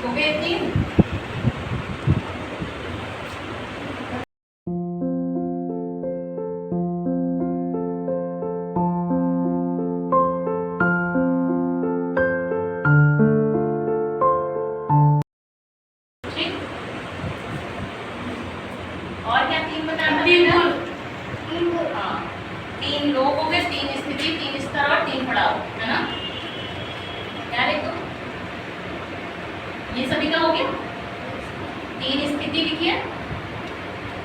हो गए 3। और क्या 3 बताना है? हाँ, 3 लोग हो गए, 3 स्थिति, 3 स्तर और 3 पड़ाव, है ना? क्या लिखो? ये सभी का हो गया। 3 स्थिति लिखिए,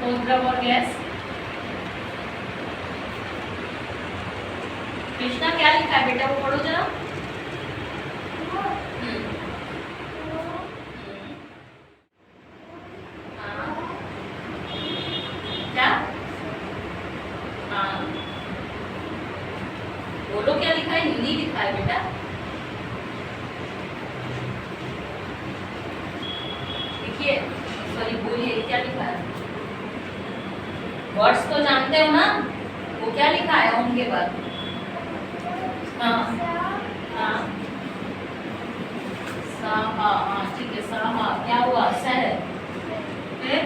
ठोस, द्रव और गैस। कृष्णा क्या लिखा है बेटा, वो पढ़ो जरा। क्या? हाँ, बोलो क्या लिखा है? हिंदी लिखा है बेटा। देखिए, सॉरी बोलिए, क्या लिखा है? वर्ड्स तो जानते हो ना, वो क्या लिखा है उनके बाद? हाँ हाँ, साहा, हाँ ठीक है, साहा क्या हुआ? सह। फिर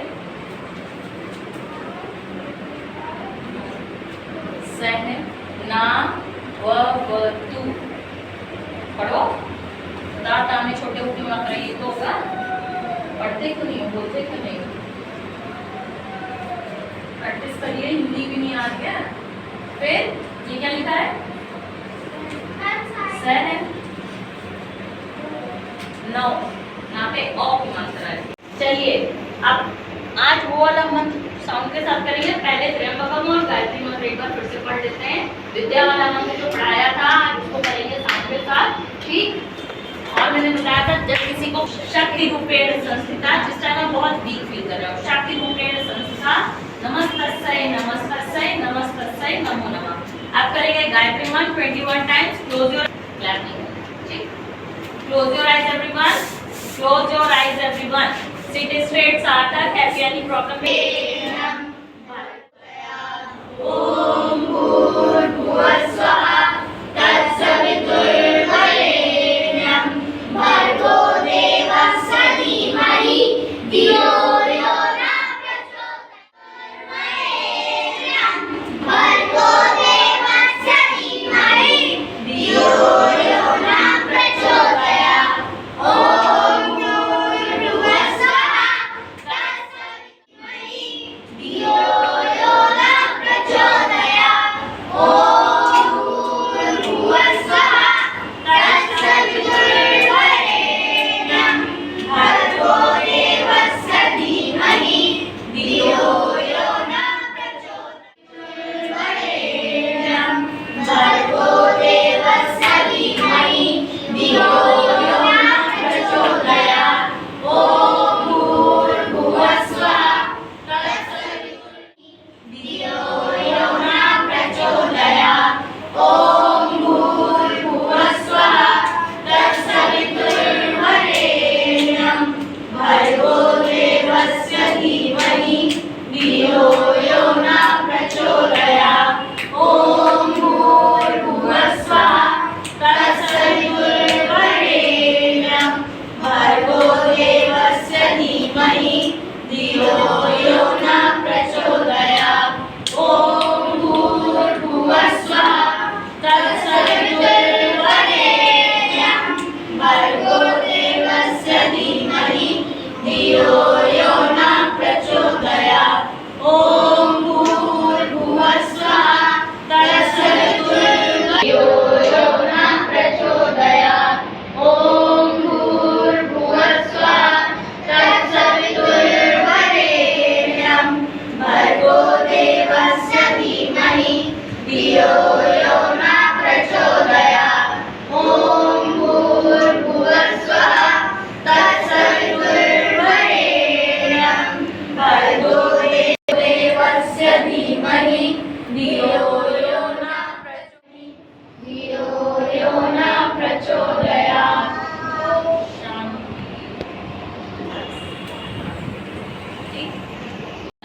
सह, ना, व तू। पढ़ो। ता में छोटे ऊटी मात्रा, ये तो होगा। पढ़ते क्यों नहीं हो, बोलते क्यों नहीं हो? प्रैक्टिस करिए, हिंदी भी नहीं आ गया। फिर ये क्या लिखा है? सह है। नौ, यहाँ पे औ की मात्रा है। चलिए, अब आज वो वाला मंत्र साउंड के साथ करेंगे। पहले त्र्यंबकम और गायत्री मंत्र एक बार फिर से पढ़ लेते हैं। विद्या वाला मंत्र जो पढ़ाया था आज उसको करेंगे साउंड के साथ, ठीक? और मैंने बताया था जब किसी को शक्ति रूपेण संस्थिता, जिस टाइम आप बहुत वीक फील कर रहे हो, शक्ति रूपेण संस्थिता, नमस्तस्यै नमस्तस्यै नमस्तस्यै नमो नमः। आप करेंगे गायत्री मंत्र 21 टाइम्स। क्लोज योर क्लैपिंग, ठीक? Close your eyes everyone, close your eyes everyone, seat straight, सार्थक, हैव एनी प्रॉब्लम? ओम भूर्भुवः स्वः तत्सवितुर्वरेण्यं भर्गो देवस्य धीमहि धियो यो न प्रचोदयात्। भर्गो देवस्य धीमहि धियो यो न प्रचोदयात्। ओम भूर्भुवः स्वः तत्सवितुर्वरेण्यं धियो यो न प्रचोदयात्। ओम भूर्भुवः स्वः तत्सवितुर्वरेण्यं भर्गो देवस्य धीमहि धियो यो न प्रचोदयात्। भर्गो देवस्य धीमहि धियो यो न प्रचोदयात्। ओम भूर्भुवः स्वः तत्सवितुर्वरेण्यं धियो यो न प्रचोदयात्। ओम भूर्भुवः स्वः तत्सवितुर्वरेण्यं भर्गो देवस्य धीमहि धियो यो न प्रचोदयात्। ओम भूर्भुवः स्वः तत्सवितुर्वरेण्यं भर्गो देवस्य धीमहि धियो यो न प्रचोदयात्। ओम भूर्भुवः स्वः तत्सवितुर्वरेण्यं भर्गो देवस्य धीमहि धियो यो न प्रचोदयात्। ओम भूर्भुवः स्वः तत्सवितुर्वरेण्यं धियो यो न प्रचोदयात्। ओम भूर्भुवः स्वः तत्सवितुर्वरेण्यं भर्गो देवस्य धीमहि धियो यो न प्रचोदयात्। ओम भूर्भुवः स्वः तत्सवितुर्वरेण्यं भर्गो देवस्य धीमहि धियो यो न प्रचोदयात्।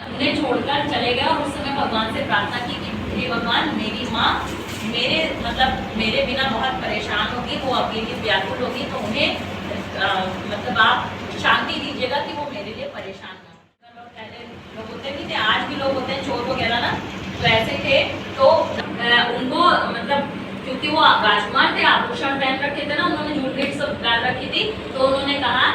हमने छोड़कर चले गए और उस समय भगवान से प्रार्थना की कि हे भगवान, मेरी माँ मेरे बिना बहुत परेशान होगी, वो अकेली व्याकुल होगी, तो उन्हें आप नहीं दीजिएगा कि वो मेरे लिए परेशान ना हो। पहले लोग होते नहीं थे, आज भी लोग होते हैं चोर वगैरह ना, तो ऐसे थे। तो उनको मतलब क्योंकि वो राजकुमार थे, आभूषण पहन रखे थे ना, उन्होंने ज्वेलरी सब डाल रखी थी, तो उन्होंने कहा,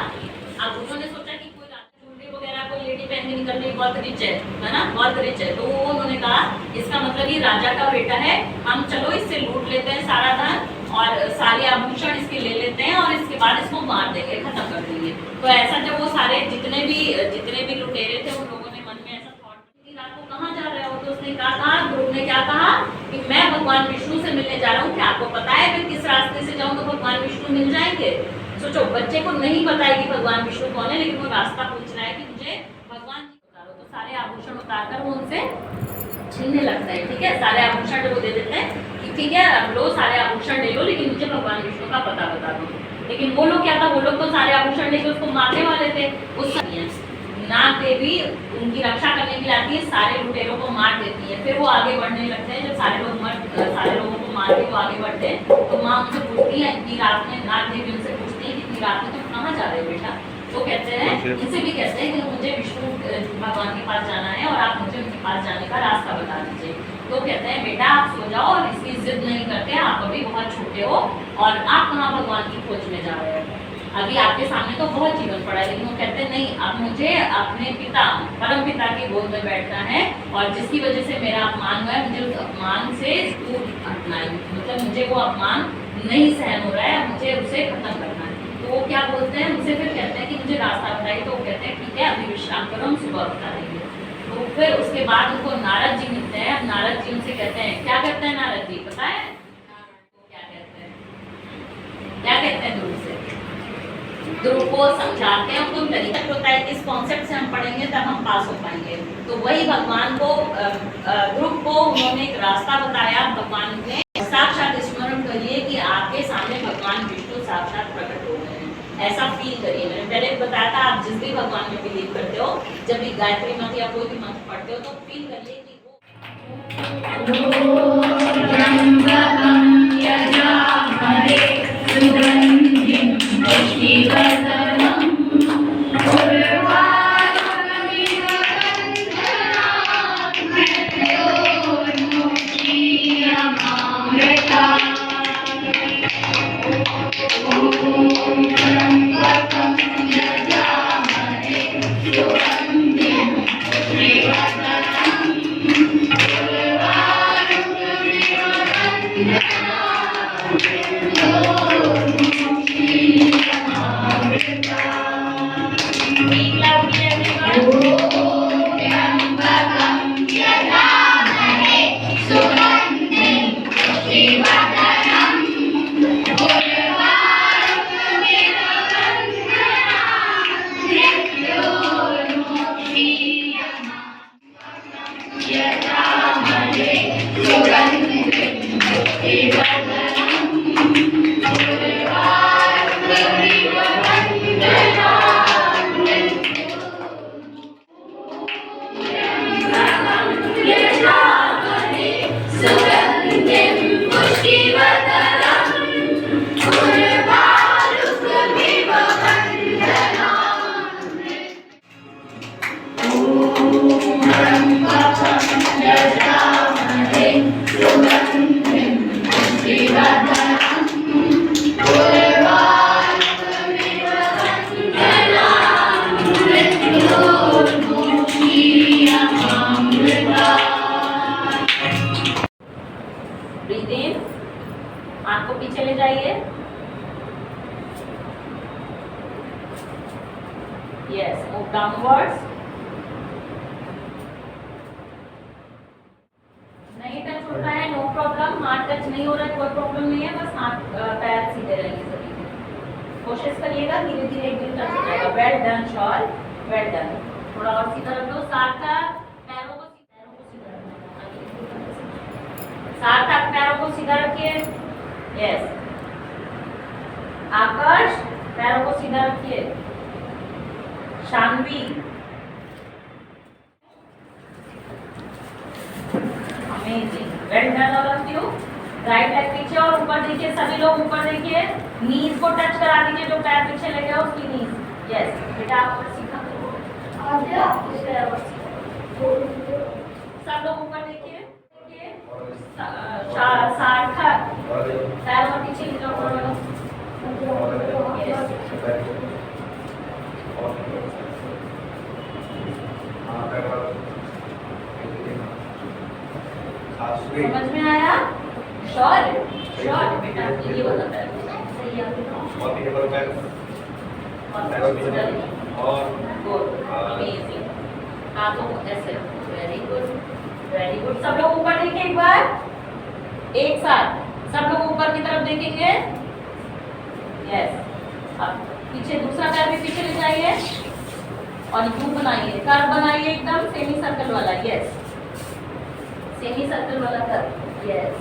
अब उन्होंने सोचा कि कोई ज्वेलरी वगैरह कोई लेडी पहन के निकल रही बहुत रिच है ना, बहुत रिच है, तो वो उन्होंने कहा इसका मतलब ये राजा का बेटा है, हम चलो इससे लूट लेते हैं सारा धन और सारे आभूषण इसके ले लेते हैं और इसके बाद इसको मार देंगे, खत्म कर देंगे। तो ऐसा जब वो सारे जितने भी लुटेरे थे, उन लोगों ने मन में ऐसा थॉट किया, रात को कहाँ जा रहे हो? तो उसने कहा, ध्रुव ने क्या कहा कि मैं भगवान विष्णु से मिलने जा रहा हूँ, क्या आपको पता है मैं किस रास्ते से जाऊँ तो भगवान विष्णु मिल जाएंगे? सोचो, बच्चे को नहीं पता है कि भगवान विष्णु कौन है, लेकिन वो रास्ता पूछ रहा है कि मुझे भगवान जी बता दो। तो सारे आभूषण उतारकर वो उनसे छीनने लगता है, ठीक है, सारे आभूषण जब वो दे देते हैं कि ठीक है अब लो सारे आभूषण ले लो, लेकिन मुझे भगवान विष्णु का पता बता दो। लेकिन वो लोग क्या था, वो लोग तो सारे आभूषण लेके उसको मारने वाले थे। उस समय नाग देवी उनकी रक्षा करने के लिए आती है, सारे लुटेरों को मार देती है। फिर वो आगे बढ़ने लगते हैं, जब सारे लोगों को मार के वो आगे बढ़ते हैं, तो माँ उनसे पूछती है इतनी रात में, नाग देवी उनसे पूछती है कि इतनी रात में तुम कहाँ जा रहे हो बेटा? तो कहते हैं, इनसे भी कहते हैं कि मुझे विष्णु भगवान के पास जाना है और आप मुझे उनके पास जाने का रास्ता बता दीजिए। तो कहते हैं बेटा आप सो जाओ और इसकी जिद नहीं करते, आप अभी बहुत छोटे हो और आप कहाँ भगवान की खोज में जा रहे हो, अभी आपके सामने तो बहुत जीवन पड़ा है। लेकिन वो कहते हैं नहीं, अब मुझे अपने पिता परम पिता की गोद में बैठना है और जिसकी वजह से मेरा अपमान हुआ है, मुझे उस अपमान से दूर हटना है, मतलब मुझे वो अपमान नहीं सहन हो रहा है, मुझे उसे खत्म करना है। तो वो क्या बोलते हैं, उनसे फिर कहते हैं कि मुझे रास्ता बताइए। तो वो कहते हैं ठीक है अभी विश्राम करो, हम सुबह बता देंगे। तो फिर उसके बाद उनको नारद जी मिलते हैं। नारद जी उनसे कहते हैं, क्या कहते हैं नारद जी पता है? क्या कहते हैं ध्रुव से? ध्रुव को समझाते हैं, उनको तरीका होता है किस कॉन्सेप्ट से हम पढ़ेंगे तब हम पास हो पाएंगे। तो वही भगवान को ध्रुव को उन्होंने एक रास्ता बताया। भगवान ने साक्षात स्मरण करिए कि आपके सामने भगवान विष्णु साक्षात प्रकट हो गए हैं, ऐसा फील करिए। मैंने पहले बताया था, आप जिस भी भगवान में बिलीव करते हो, जब भी गायत्री मंत्र या कोई भी मंत्र पढ़ते हो, तो फील करिए कि ब्रीथ इन, आंख को पीछे ले जाइए, यस, मूव डाउनवर्ड्स, नहीं टच होता है नो प्रॉब्लम, हाथ टच नहीं हो रहा है कोई प्रॉब्लम नहीं है, बस हाथ पैर सीधे रहेंगे सभी के। कोशिश करिएगा, धीरे धीरे एक दिन टच हो जाएगा। Well done shawl, well done. थोड़ा और सीधा रख लो, सार्थक पैरों को सीधा रखना, सार्थक पैरों को सीधा रखिए, यस। आकर्ष पैरों को सीधा रखिए, Shanvi, amazing, well done all of you. Right leg पीछे और ऊपर देखिए, सभी लोग ऊपर देखिए, नीज को टच करा दीजिए, जो पैर पीछे ले गया उसकी नीज, यस। बेटा आप और सीखा करो। सब लोग ऊपर देखिए, देखिए साठ पैर और पीछे की तरफ बढ़ो। समझ में आया? श्योर श्योर बेटा, ये वाला पैर सही है और गुड अमेजिंग। हाथों को ऐसे रखो, वेरी गुड वेरी गुड। सब लोग ऊपर देखें एक बार एक साथ, सब लोग ऊपर की तरफ देखेंगे। यस, अब पीछे दूसरा पैर भी पीछे ले जाइए और यू बनाइए, कर्व बनाइए एकदम सेमी सर्कल वाला। यस, सेमी सर्कल वाला कर्व। यस,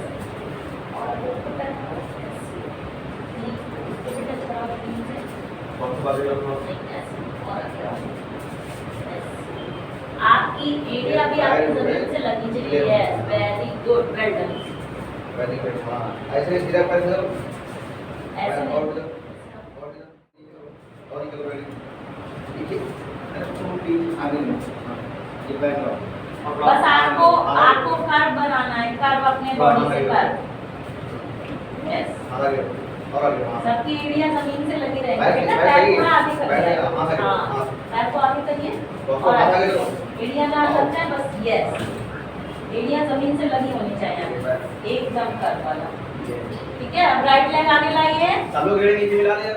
आपकी एरिया भी आपकी जमीन से लगनी चाहिए। Yes, very good, well done, very good. हां, ऐसे सीधा कर दो, ऐसे नहीं। और इधर वाली ठीक है, छोटी आगे में। हां, ये बैक लो। बस आपको कर्व बनाना है, कर्व अपने बॉडी से कर्व। यस, आगे और आगे। हां, सबकी एरिया जमीन से लगी रहेगी। बैक बेटा बैक पैर थोड़ा आगे बैक करिए। हां आगे। हाँ, हां, पैर को आगे करिए तो और आगे लो। एरिया ना लगता है बस। यस, एरिया जमीन से लगी होनी चाहिए एकदम कर्व वाला। ठीक है, अब राइट लेग आगे लाइए। सब लोग एड़ी नीचे मिला ले।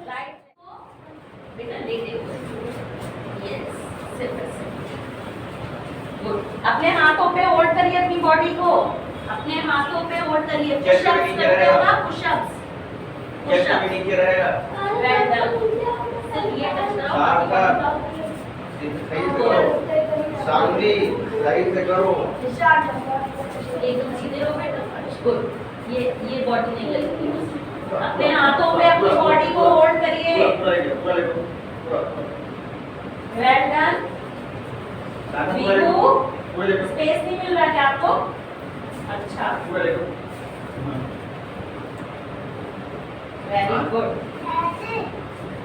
राइट को बेटा लेटे हुए। यस, सिर्फ ऐसे। गुड। अपने हाथों पे होल्ड करिए अपनी बॉडी को, अपने हाथों पे होल्ड करिए। चेस्ट पे पुशअप्स नीचे करते हो रहेगा। ना, पुशअप्स चेस्ट पे नीचे रहेगा। Well done. सिर्फ ये टच करो। साथ सही से करो, सामने सही से करो। एकदम सीधे रहो बेटा। गुड। ये बॉडी नहीं लगेगी। अपने हाथों पे अपनी बॉडी को होल्ड करिए। Well done. स्पेस नहीं मिल रहा क्या आपको? अच्छा, वेरी गुड।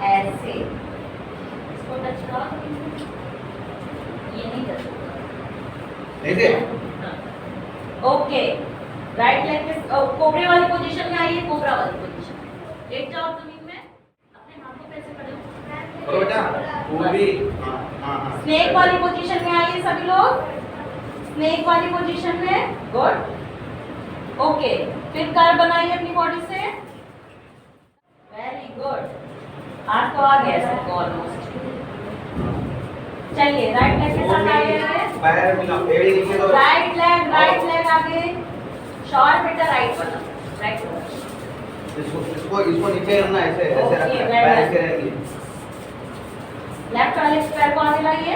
ऐसे इसको टच करो, ये नहीं टच होगा। ऐसे ओके, राइट लेग पे कोबरे वाली पोजीशन में आइए, कोबरा वाली पोजीशन में लेट जाओ जमीन में, अपने हाथों पे ऐसे खड़े हो। करो बेटा, वो भी। हां हां हां, स्नेक वाली पोजीशन में आइए सभी लोग, स्नेक वाली पोजीशन में। गुड। ओके, फिर कर्व बनाइए अपनी बॉडी से। वेरी गुड, हाथ तो आ गया सबको ऑलमोस्ट। चलिए राइट लेग के साथ आइए। पैर मिला, एड़ी नीचे करो। राइट लेग आगे। शॉर्ट बेटा राइट वाला, राइट वाला। इसको नीचे रखना, ऐसे ऐसे Okay, रखना, well पैर done. ऐसे रहेंगे। लेफ्ट वाले पैर को आगे लाइए।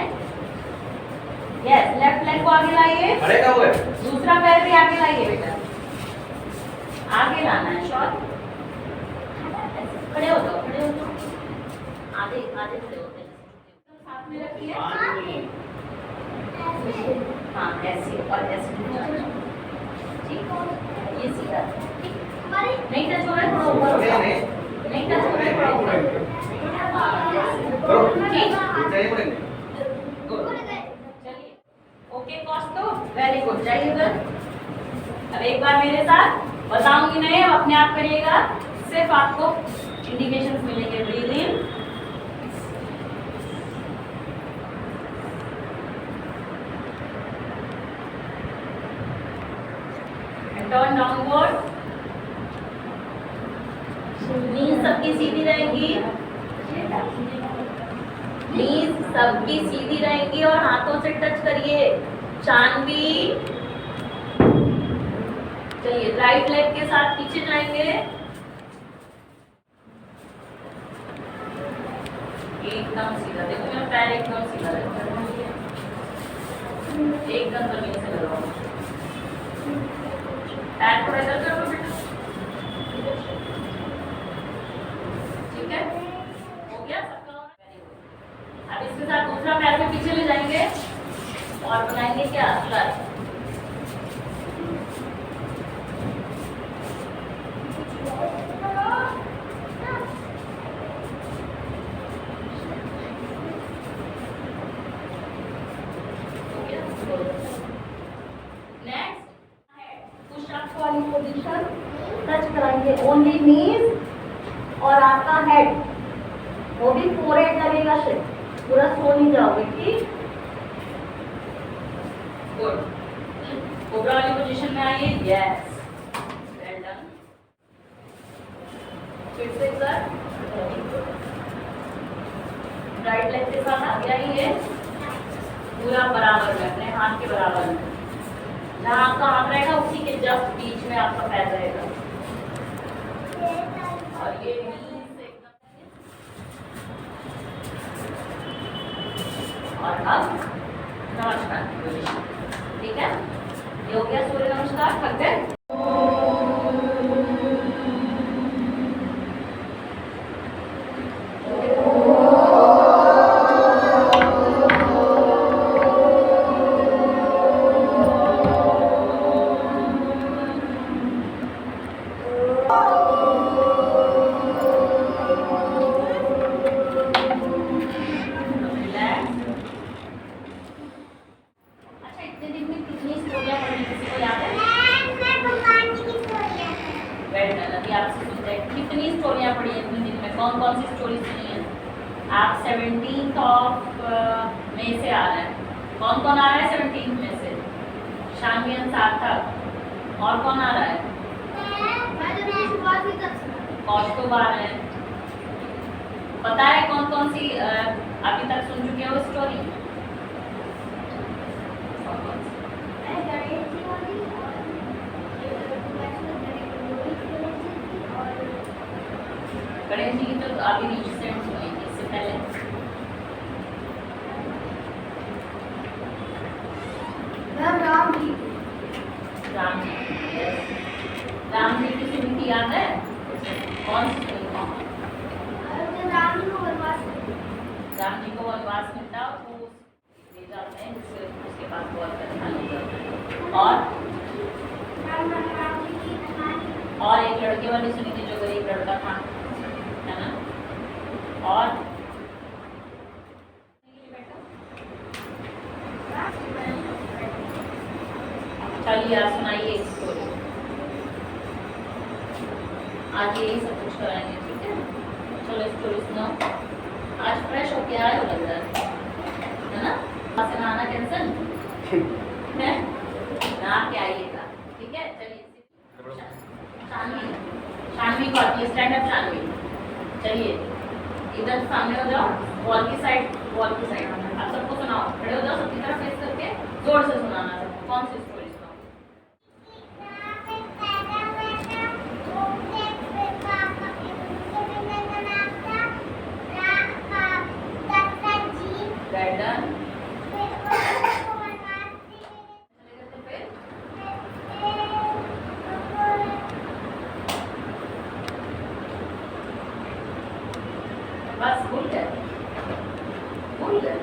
यस, लेफ्ट लेग को आगे लाइए। खड़े का हुए। दूसरा पैर भी आगे लाइए बेटा, आगे लाना है। शॉर्ट खड़े हो जाओ, खड़े हो जाओ, आधे आधे खड़े होते हैं। साथ में रखिए। हाँ, ऐसे और ऐसे। ठीक, ये सीधा। ठीक, नहीं टच हो रहा है, थोड़ा ऊपर हो जाओ। नहीं टच हो रहा है, थोड़ा ऊपर। करो। ठीक, नहीं मुड़ेंगे। गुड। चलिए, ओके कॉस्तो, वेरी गुड। जाइए उधर। अब एक बार मेरे साथ बताऊंगी नहीं, आप अपने आप करिएगा, सिर्फ आपको इंडिकेशंस मिलेंगे। ब्रीथ इन, टर्न डाउनवर्ड। नीज सबकी सीधी रहेंगी, नीज सबकी सीधी रहेंगी और हाथों से टच करिए। चांदवी। चलिए, राइट लेग के साथ पीछे जाएंगे। एकदम सीधा, देखो मेरा पैर एकदम सीधा रहेगा, एकदम जमीन से लगाओ। पैर थोड़ा इधर करो बेटा। ठीक है, हो गया सबका। अब इसके साथ दूसरा पैर को पीछे ले जाएंगे और बनाएंगे क्या? कर्व। छोड़ दो। नेक्स्ट पुशअप वाली पोजीशन, टच कराएंगे ओनली नीज और आपका हेड, वो भी फोरहेड लगेगा, शिफ्ट पूरा सो नहीं जाओगे, ठीक। गुड, कोबरा वाली पोजीशन में आइए, यस, वेल डन। फिर से सर, राइट लेग के साथ आ गया ये पूरा बराबर में, अपने हाथ के बराबर में, जहाँ आपका हाथ रहेगा उसी के जस्ट बीच में आपका पैर रहेगा, और ये नीचे से एकदम, और अब नमस्कार की पोजीशन, ठीक है। ये हो गया सूर्य नमस्कार, थक गए। कितनी स्टोरियाँ पढ़ी हैं इतने दिन में, कौन कौन सी स्टोरी सुनी है आप? 17th ऑफ मई से आ रहा है, कौन कौन आ रहा है 17th में से? शानवी, सार्थक, और कौन आ रहा है? कौस्तुभ आ रहे हैं। पता है कौन कौन सी अभी तक सुन चुके हो स्टोरी? गणेश जी की तो अभी रिसेंट सुनी थी, इससे पहले राम जी, राम जी की सुनी थी, याद है? कौन सी सुनी? राम जी को वनवास मिलता, वो ले जाते हैं, उसके पास बहुत परेशान हो जाते हैं। और एक लड़के वाली सुनी थी, जो गरीब लड़का था, है ना? और चलिए आप सुनाइए एक स्टोरी, आज यही सब कुछ कराएंगे, ठीक है? चलो स्टोरी सुनाओ। आज फ्रेश होके आए हो लग रहा है ना? वहाँ से नहाना कैंसिल है, नहा के आइएगा, ठीक है? चलिए शानवी, शानवी को आती है, स्टैंड अप शानवी, चलिए इधर सामने हो जाओ, वॉल की साइड, वॉल की साइड। आप सबको सुनाओ, खड़े हो जाओ, सबकी तरफ फेस करके जोर से सुनाना सबको। कौन सी स्टोरी सुनाओ? Well done. बस भूल गए, भूल गए,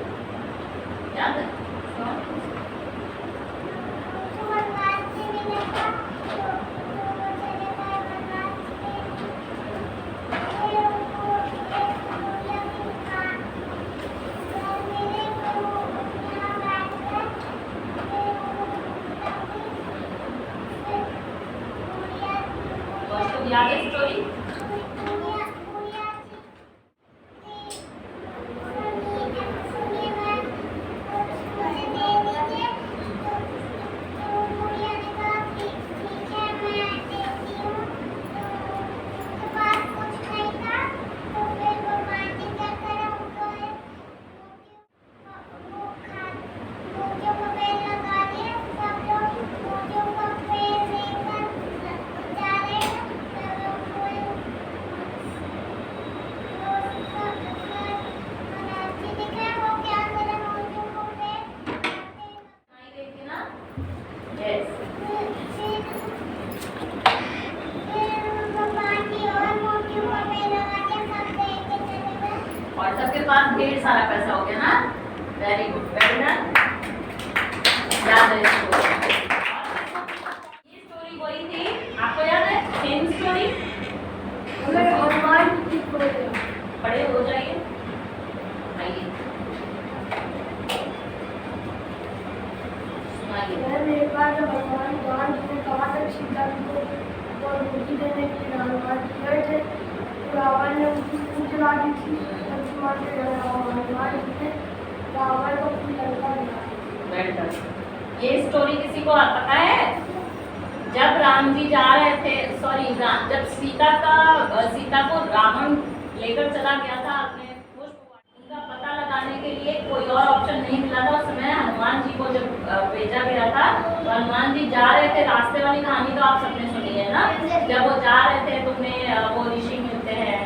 याद है? याद है स्टोरी? और सबके पास ढेर सारा पैसा हो गया ना? वेरी गुड, वेरी डन, याद है इसको। ये स्टोरी वही थी, आपको याद है? सेम स्टोरी, बड़े हो जाइए, आइए बार जब भगवान राम जी ने कहा था सीता जी को वो रोटी देने के लिए हनुमान जी गए थे, तो रावण ने उनकी पूंछ जला दी थी। लक्ष्मण के हनुमान जी ने रावण को पूरी लंका दिला दी। Well done. ये स्टोरी किसी को पता है? जब राम जी जा रहे थे, जब सीता को रावण लेकर चला गया था अपने उनका पता लगाने के लिए कोई और ऑप्शन नहीं मिला था। उस समय हनुमान जी को जब भेजा गया था, तो हनुमान जी जा रहे थे, रास्ते वाली कहानी तो आप सबने सुनी है ना। जब वो जा रहे थे तो उन्हें वो ऋषि मिलते हैं,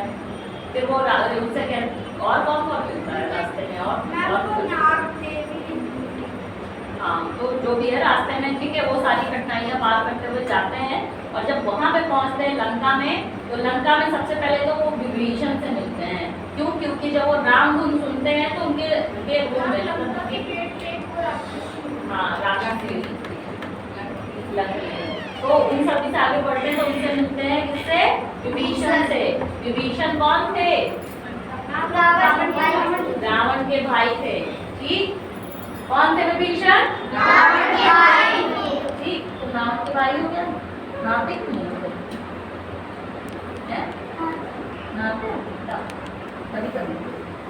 फिर वो उनसे कहते और कौन कौन मिलता है रास्ते में हाँ, तो जो भी है रास्ते में, ठीक है, वो सारी कठिनाइयाँ पार करते हुए जाते हैं। और जब वहाँ पे पहुँचते हैं लंका में, तो लंका में सबसे पहले तो वो विभीषण से मिलते हैं। क्यों? क्योंकि जब वो राम धुन सुनते हैं तो उनके रूप में हाँ रावण से लगते हैं। तो इन सभी से आगे बढ़ते हैं तो उनसे मिलते हैं किससे? विभीषण से। विभीषण कौन थे? रावण के भाई थे। ठीक, कौन थे विभीषण? रावण के भाई ठीक, तो रावण के भाई हो गया। नाते क्यों नहीं होते? नाते कभी कभी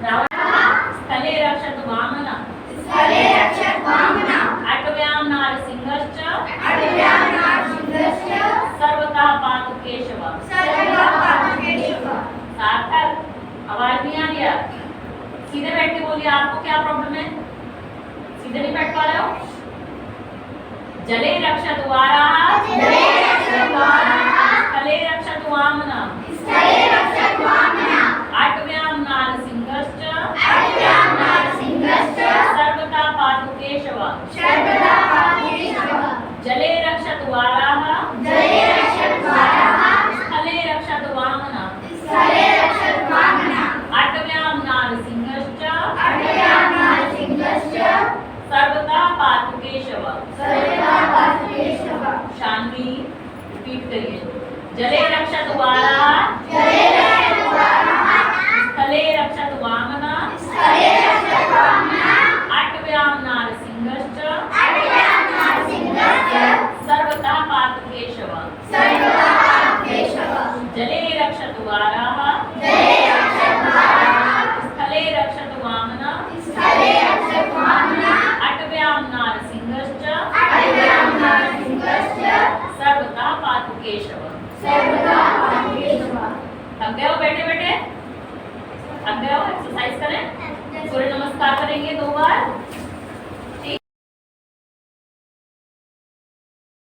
रावण स्थले रक्षत वामना अटव्याम नारसिंहश्च सर्वतः पातु केशव। सार्थक, आवाज नहीं आ रही है? सीधे बैठ के बोलिए, आपको क्या प्रॉब्लम है? सीधे नहीं बैठ पा रहे हो? जले रक्षत वाराः स्थले रक्षत वामना अटव्याम नारसिंहश्च सर्वतः पातु केशव। जले रक्षत वाराः स्थले रक्षत वामना अटव्याम नारसिंहश्च सर्वतः पातु केशव। शांति, रिपीट करिए। जले रक्षत वाराः स्थले रक्षत वामना अटव्याम नारसिंहश्च सर्वतः पातु केशव। जले रक्षत वाराः स्थले रक्षत वामना अटव्याम नारसिंहश्च सर्वतः पातु केशव। थक गए हो बैठे बैठे? थक गए हो? एक्सरसाइज करें। सूर्य नमस्कार करेंगे 2 बार।